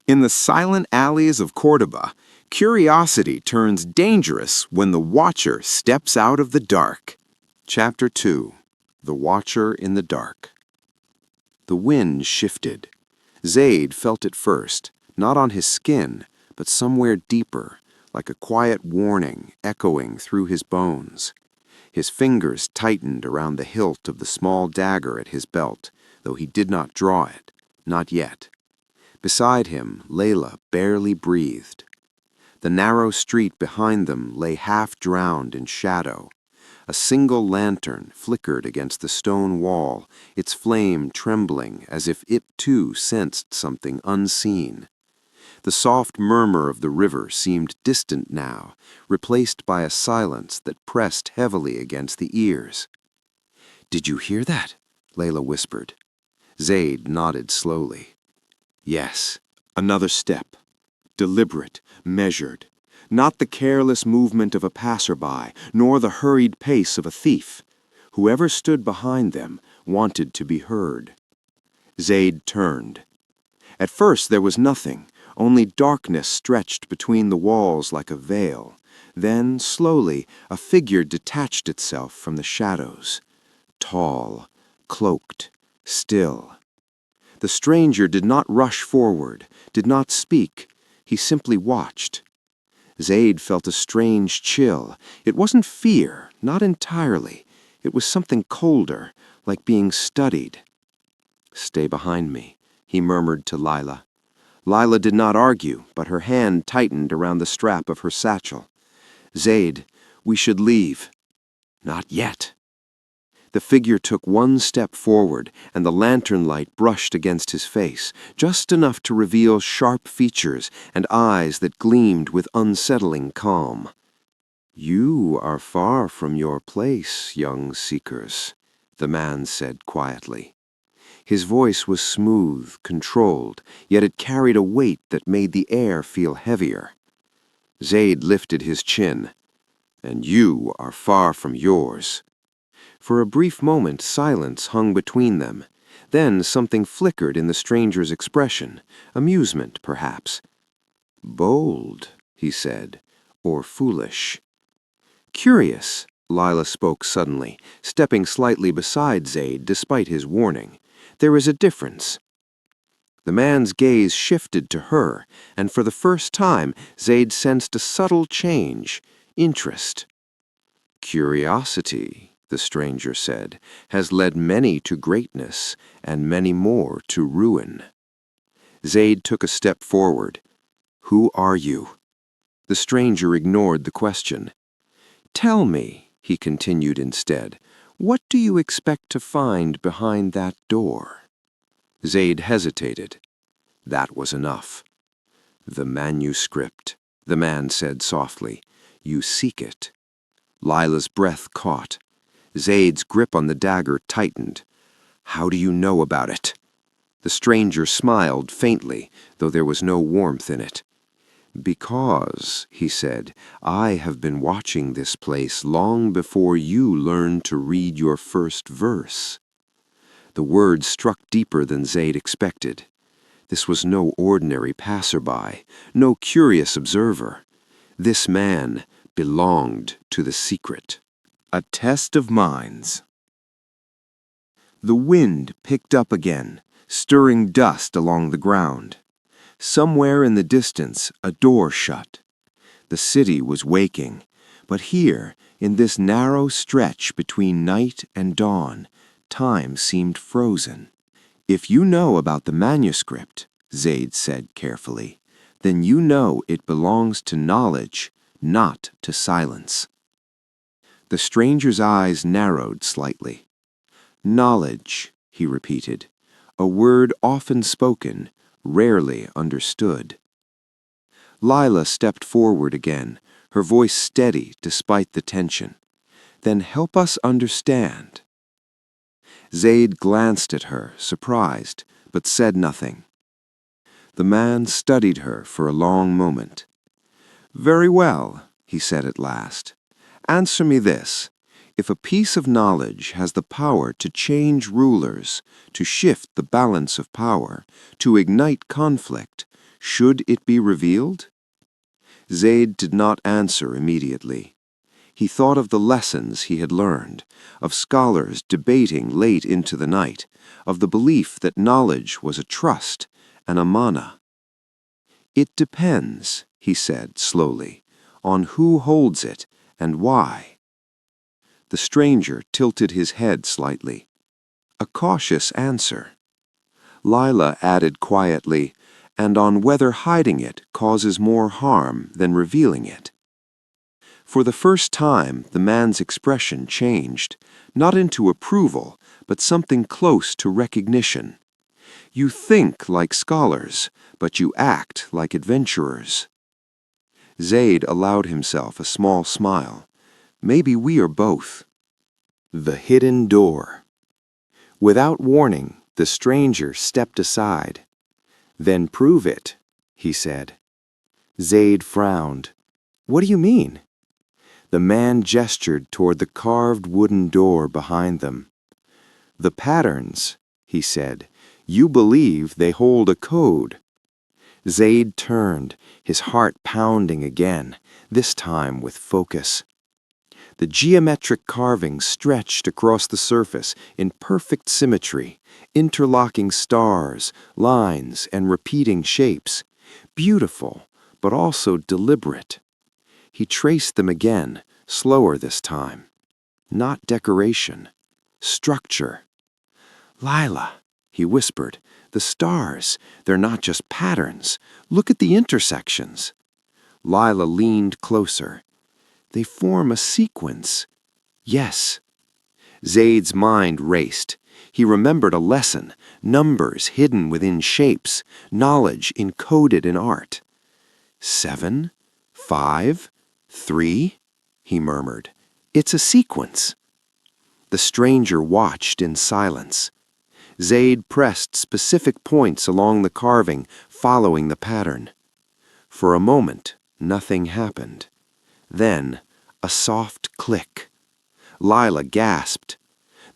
In the silent alleys of Córdoba, curiosity turns dangerous when the watcher steps out of the dark. Chapter 2. The Watcher in the Dark. The wind shifted. Zayd felt it first, not on his skin, but somewhere deeper, like a quiet warning echoing through his bones. His fingers tightened around the hilt of the small dagger at his belt, though he did not draw it, not yet. Beside him, Layla barely breathed. The narrow street behind them lay half drowned in shadow. A single lantern flickered against the stone wall, its flame trembling as if it too sensed something unseen. The soft murmur of the river seemed distant now, replaced by a silence that pressed heavily against the ears. "Did you hear that?" Layla whispered. Zayd nodded slowly. Yes, another step. Deliberate, measured. Not the careless movement of a passerby, nor the hurried pace of a thief. Whoever stood behind them wanted to be heard. Zayd turned. At first there was nothing, only darkness stretched between the walls like a veil. Then, slowly, a figure detached itself from the shadows. Tall, cloaked, still. The stranger did not rush forward, did not speak. He simply watched. Zayd felt a strange chill. It wasn't fear, not entirely. It was something colder, like being studied. "Stay behind me," he murmured to Layla. Layla did not argue, but her hand tightened around the strap of her satchel. "Zayd, we should leave." "Not yet." The figure took one step forward, and the lantern light brushed against his face, just enough to reveal sharp features and eyes that gleamed with unsettling calm. "You are far from your place, young seekers," the man said quietly. His voice was smooth, controlled, yet it carried a weight that made the air feel heavier. Zayd lifted his chin. "And you are far from yours." For a brief moment silence hung between them. Then something flickered in the stranger's expression, amusement perhaps. "Bold," he said, "or foolish." "Curious," Layla spoke suddenly, stepping slightly beside Zayd despite his warning. "There is a difference." The man's gaze shifted to her, and for the first time Zayd sensed a subtle change, interest. "Curiosity," the stranger said, "has led many to greatness, and many more to ruin." Zayd took a step forward. "Who are you?" The stranger ignored the question. "Tell me," he continued instead, "what do you expect to find behind that door?" Zayd hesitated. That was enough. "The manuscript," the man said softly. "You seek it." Layla's breath caught. Zayd's grip on the dagger tightened. "How do you know about it?" The stranger smiled faintly, though there was no warmth in it. "Because," he said, "I have been watching this place long before you learned to read your first verse." The words struck deeper than Zayd expected. This was no ordinary passerby, no curious observer. This man belonged to the secret. A test of minds. The wind picked up again, stirring dust along the ground. Somewhere in the distance, a door shut. The city was waking, but here, in this narrow stretch between night and dawn, time seemed frozen. "If you know about the manuscript," Zayd said carefully, "then you know it belongs to knowledge, not to silence." The stranger's eyes narrowed slightly. "Knowledge," he repeated, "a word often spoken, rarely understood." Layla stepped forward again, her voice steady despite the tension. "Then help us understand." Zayd glanced at her, surprised, but said nothing. The man studied her for a long moment. "Very well," he said at last. "Answer me this. If a piece of knowledge has the power to change rulers, to shift the balance of power, to ignite conflict, Should it be revealed? Zayd did not answer immediately. He thought of the lessons he had learned, of scholars debating late into the night, of the belief that knowledge was a trust, an amana. "It depends," he said slowly, "on who holds it and why." The stranger tilted his head slightly. A cautious answer. Layla added quietly, "And on whether hiding it causes more harm than revealing it." For the first time, the man's expression changed, not into approval, but something close to recognition. "You think like scholars, but you act like adventurers." Zayd allowed himself a small smile. "Maybe we are both." The hidden door. Without warning, the stranger stepped aside. "Then prove it," he said. Zayd frowned. "What do you mean?" The man gestured toward the carved wooden door behind them. "The patterns," he said. "You believe they hold a code." Zayd turned, his heart pounding again, this time with focus. The geometric carvings stretched across the surface in perfect symmetry, interlocking stars, lines, and repeating shapes. Beautiful, but also deliberate. He traced them again, slower this time. Not decoration, structure. "Layla," he whispered, "the stars, they're not just patterns. Look at the intersections." Layla leaned closer. "They form a sequence." "Yes." Zayd's mind raced. He remembered a lesson, numbers hidden within shapes, knowledge encoded in art. 7, 5, 3, he murmured. "It's a sequence." The stranger watched in silence. Zayd pressed specific points along the carving, following the pattern. For a moment, nothing happened. Then, a soft click. Layla gasped.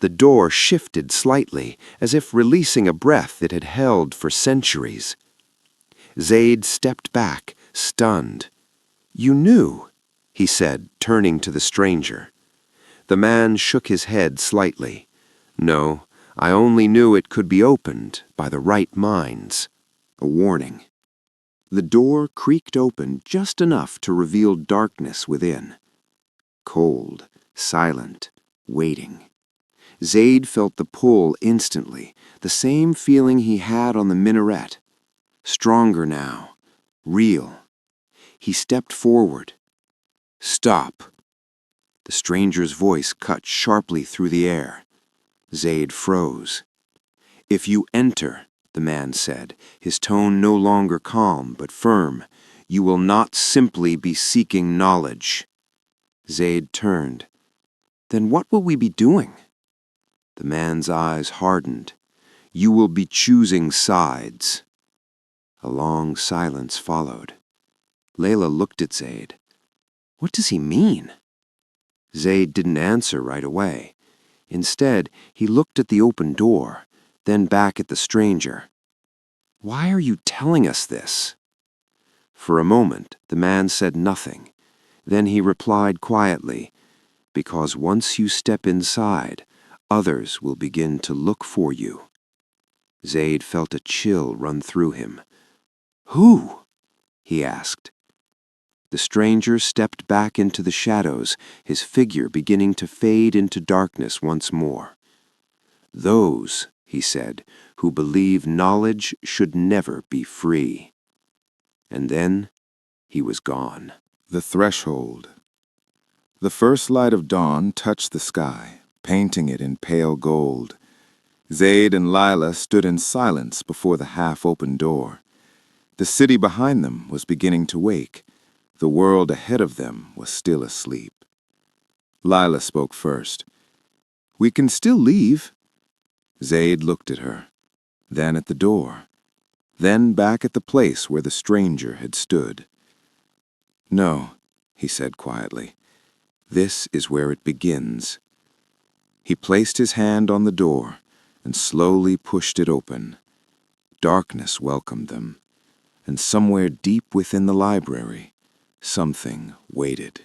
The door shifted slightly, as if releasing a breath it had held for centuries. Zayd stepped back, stunned. "You knew," he said, turning to the stranger. The man shook his head slightly. "No, I only knew it could be opened by the right minds." A warning. The door creaked open just enough to reveal darkness within. Cold, silent, waiting. Zayd felt the pull instantly, the same feeling he had on the minaret. Stronger now, real. He stepped forward. "Stop." The stranger's voice cut sharply through the air. Zayd froze. "If you enter," the man said, his tone no longer calm but firm, "you will not simply be seeking knowledge." Zayd turned. "Then what will we be doing?" The man's eyes hardened. "You will be choosing sides." A long silence followed. Layla looked at Zayd. "What does he mean?" Zayd didn't answer right away. Instead, he looked at the open door, then back at the stranger. "Why are you telling us this?" For a moment, the man said nothing. Then he replied quietly, "Because once you step inside, others will begin to look for you." Zayd felt a chill run through him. "Who?" he asked. The stranger stepped back into the shadows, his figure beginning to fade into darkness once more. "Those," he said, "who believe knowledge should never be free." And then he was gone. The threshold. The first light of dawn touched the sky, painting it in pale gold. Zayd and Layla stood in silence before the half-open door. The city behind them was beginning to wake. The world ahead of them was still asleep. Layla spoke first. "We can still leave." Zayd looked at her, then at the door, then back at the place where the stranger had stood. "No," he said quietly. "This is where it begins." He placed his hand on the door and slowly pushed it open. Darkness welcomed them. and somewhere deep within the library, something waited.